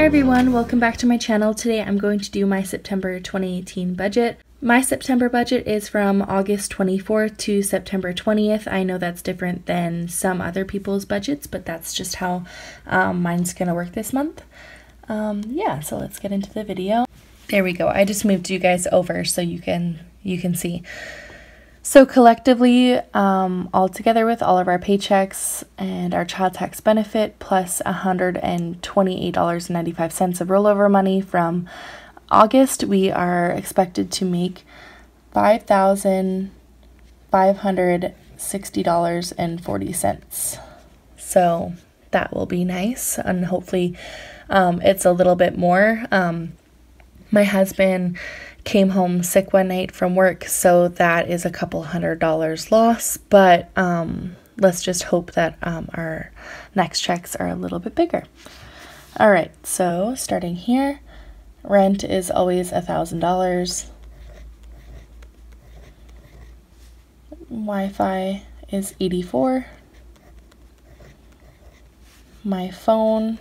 Hi everyone, welcome back to my channel. Today I'm going to do my September 2018 budget. My September budget is from August 24th to September 20th. I know that's different than some other people's budgets, but that's just how mine's gonna work this month. Yeah, so let's get into the video. There we go. I just moved you guys over so you can see. So collectively, all together with all of our paychecks and our child tax benefit plus $128.95 of rollover money from August, we are expected to make $5,560.40. So that will be nice, and hopefully it's a little bit more. My husband came home sick one night from work, so that is a couple $100 loss, but let's just hope that our next checks are a little bit bigger. All right, so starting here, rent is always $1,000. Wi-Fi is $84. My phone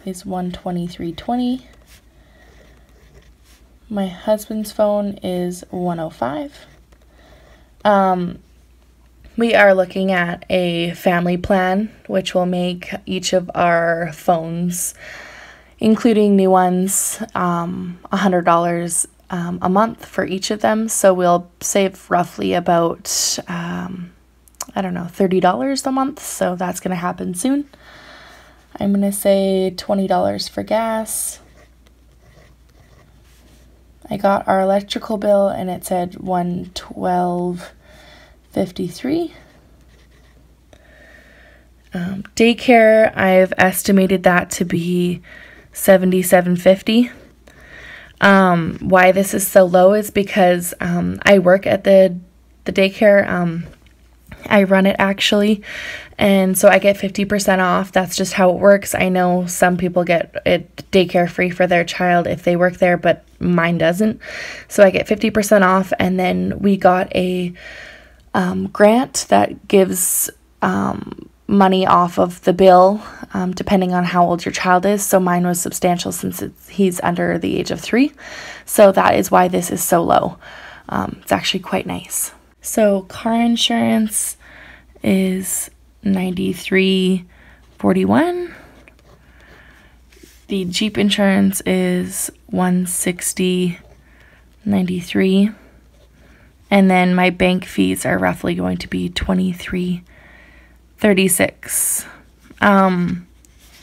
is $123.20. My husband's phone is $105. We are looking at a family plan, which will make each of our phones, including new ones, $100 a month for each of them. So we'll save roughly about, I don't know, $30 a month. So that's going to happen soon. I'm going to say $20 for gas. I got our electrical bill and it said $112.53. Daycare, I've estimated that to be $77.50. Why this is so low is because I work at the daycare. I run it actually, and so I get 50% off. That's just how it works. I know some people get it daycare free for their child if they work there, but mine doesn't. So I get 50% off, and then we got a grant that gives money off of the bill depending on how old your child is. So mine was substantial since he's under the age of 3. So that is why this is so low. It's actually quite nice. So car insurance is $93.41. The Jeep insurance is $160.93. And then my bank fees are roughly going to be $23.36.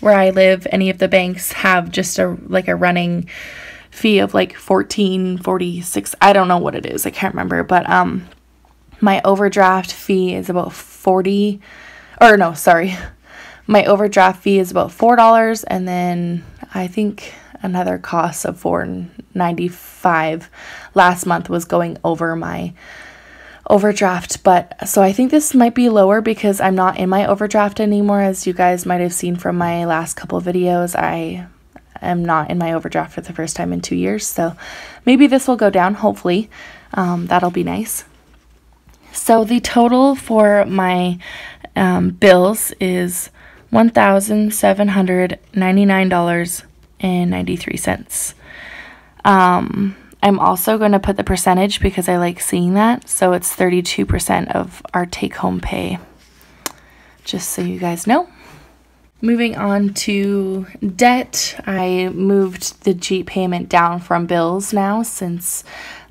Where I live, any of the banks have just a running fee of like $14.46. I don't know what it is. I can't remember, but my overdraft fee is about my overdraft fee is about $4, and then I think another cost of $4.95 last month was going over my overdraft. But so I think this might be lower because I'm not in my overdraft anymore. As you guys might have seen from my last couple of videos, I am not in my overdraft for the first time in 2 years, so maybe this will go down. Hopefully that'll be nice. So the total for my bills is $1,799.93. I'm also going to put the percentage because I like seeing that. So it's 32% of our take-home pay, just so you guys know. Moving on to debt, I moved the Jeep payment down from bills now since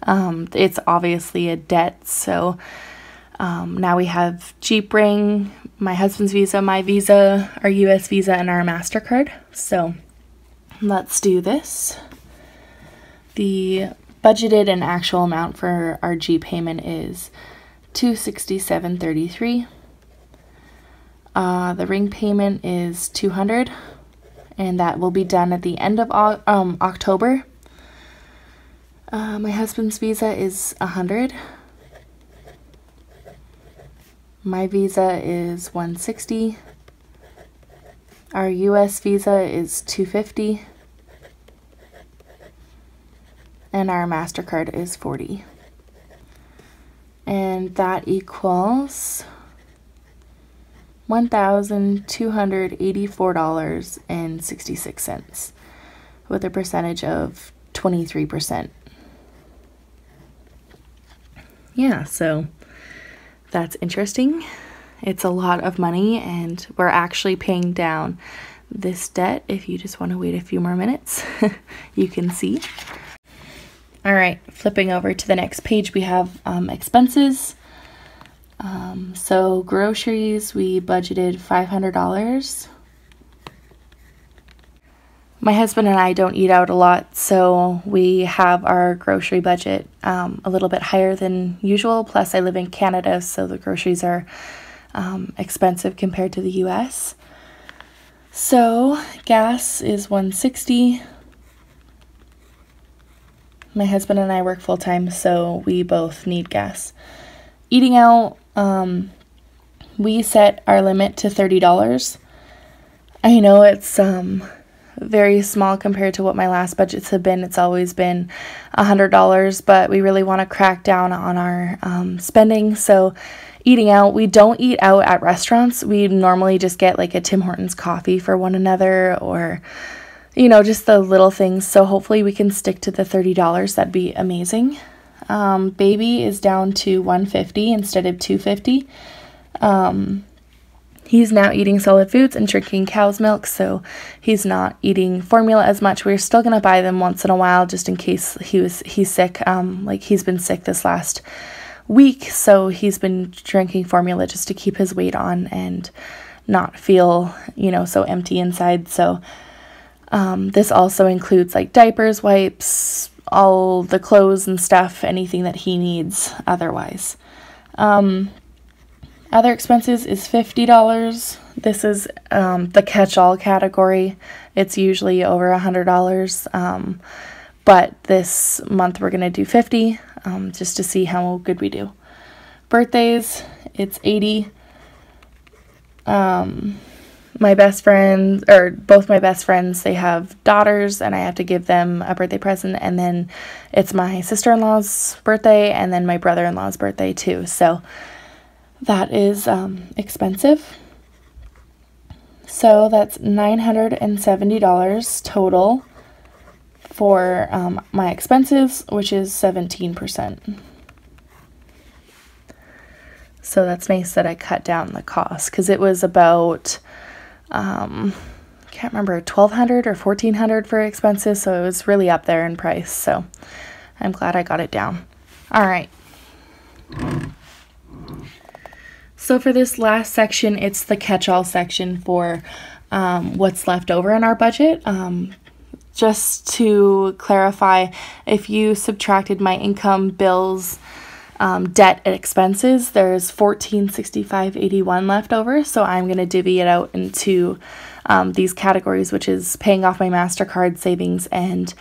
it's obviously a debt. So now we have Jeep Ring, my husband's Visa, my Visa, our US Visa, and our MasterCard. So let's do this. The budgeted and actual amount for our Jeep payment is $267.33. The Ring payment is $200, and that will be done at the end of October. My husband's Visa is $100. My Visa is $160. Our US Visa is $250. And our MasterCard is $40. And that equals $1,284.66. with a percentage of 23%. Yeah, so that's interesting. It's a lot of money, and we're actually paying down this debt. If you just want to wait a few more minutes, you can see. All right, flipping over to the next page, we have expenses. So groceries, we budgeted $500. My husband and I don't eat out a lot, so we have our grocery budget a little bit higher than usual. Plus, I live in Canada, so the groceries are expensive compared to the US. So gas is $160. My husband and I work full-time, so we both need gas. Eating out, we set our limit to $30. I know it's very small compared to what my last budgets have been. It's always been $100, but we really want to crack down on our spending. So eating out, we don't eat out at restaurants. We normally just get like a Tim Hortons coffee for one another, or just the little things. So hopefully we can stick to the $30. That'd be amazing. Baby is down to $150 instead of $250. He's now eating solid foods and drinking cow's milk, so he's not eating formula as much. We're still going to buy them once in a while just in case he's sick. Like he's been sick this last week, so he's been drinking formula just to keep his weight on and not feel, so empty inside. So this also includes like diapers, wipes, all the clothes and stuff, anything that he needs otherwise. Other expenses is $50. This is the catch-all category. It's usually over $100, but this month we're going to do $50 just to see how good we do. Birthdays, it's $80. My best friends, or both my best friends, they have daughters, and I have to give them a birthday present, and then it's my sister-in-law's birthday, and then my brother-in-law's birthday too, so that is expensive. So that's $970 total for my expenses, which is 17%. So that's nice that I cut down the cost, because it was about can't remember, $1,200 or $1,400 for expenses, so it was really up there in price, so I'm glad I got it down. All right. So for this last section, it's the catch-all section for what's left over in our budget. Just to clarify, if you subtracted my income, bills, debt, and expenses, there's $1,465.81 left over. So I'm going to divvy it out into these categories, which is paying off my MasterCard, savings, and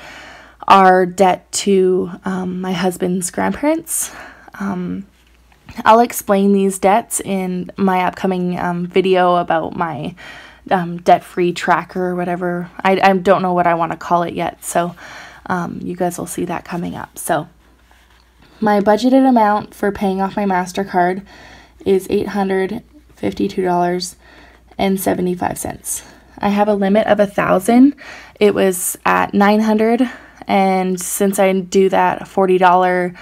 our debt to my husband's grandparents. I'll explain these debts in my upcoming video about my debt-free tracker or whatever. I don't know what I want to call it yet, so you guys will see that coming up. So my budgeted amount for paying off my MasterCard is $852.75. I have a limit of $1,000. It was at $900, and since I do that $40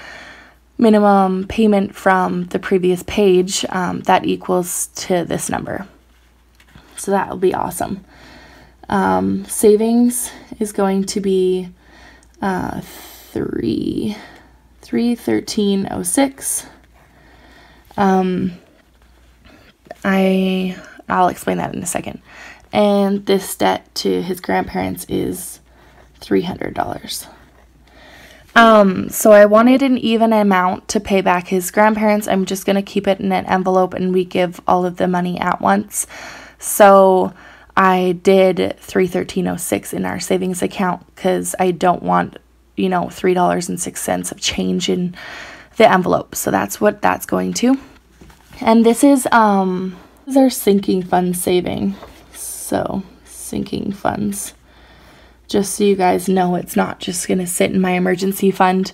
minimum payment from the previous page, that equals to this number. So that will be awesome. Savings is going to be $313.06. I'll explain that in a second. And this debt to his grandparents is $300. So I wanted an even amount to pay back his grandparents. I'm just going to keep it in an envelope, and we give all of the money at once. So I did $313.06 in our savings account because I don't want, $3.06 of change in the envelope. So that's what that's going to. And this is our sinking fund saving. So sinking funds. Just so you guys know, it's not just going to sit in my emergency fund.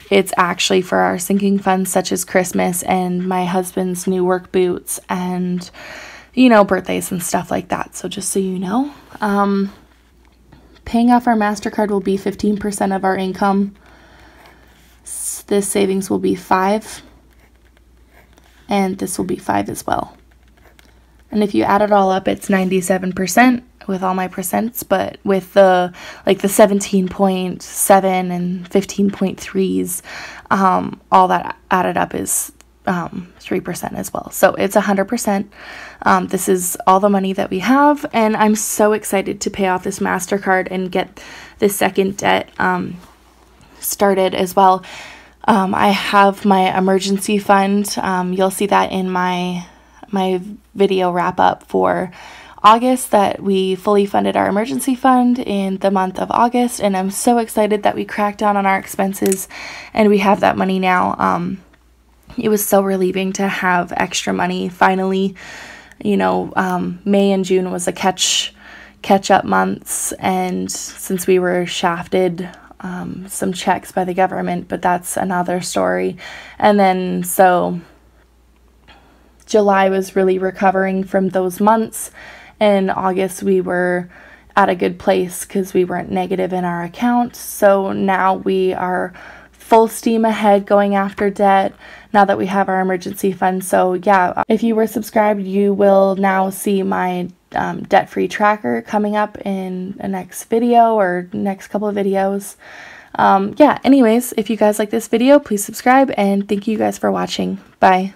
It's actually for our sinking funds, such as Christmas and my husband's new work boots and, birthdays and stuff like that. So just so you know. paying off our MasterCard will be 15% of our income. This savings will be 5, and this will be 5 as well. And if you add it all up, it's 97% with all my percents, but with the 17.7 and 15.3s, all that added up is 3% as well. So it's 100%. This is all the money that we have, and I'm so excited to pay off this MasterCard and get the second debt started as well. I have my emergency fund. You'll see that in my video wrap up for August, that we fully funded our emergency fund in the month of August, and I'm so excited that we cracked down on our expenses and we have that money now. It was so relieving to have extra money finally. You know, May and June was a catch up months, and since we were shafted some checks by the government, but that's another story. And then so July was really recovering from those months, and August we were at a good place because we weren't negative in our account. So now we are full steam ahead going after debt now that we have our emergency fund. So yeah, if you were subscribed, you will now see my debt-free tracker coming up in a next video or next couple of videos. Yeah, anyways, if you guys like this video, please subscribe, and thank you guys for watching. Bye.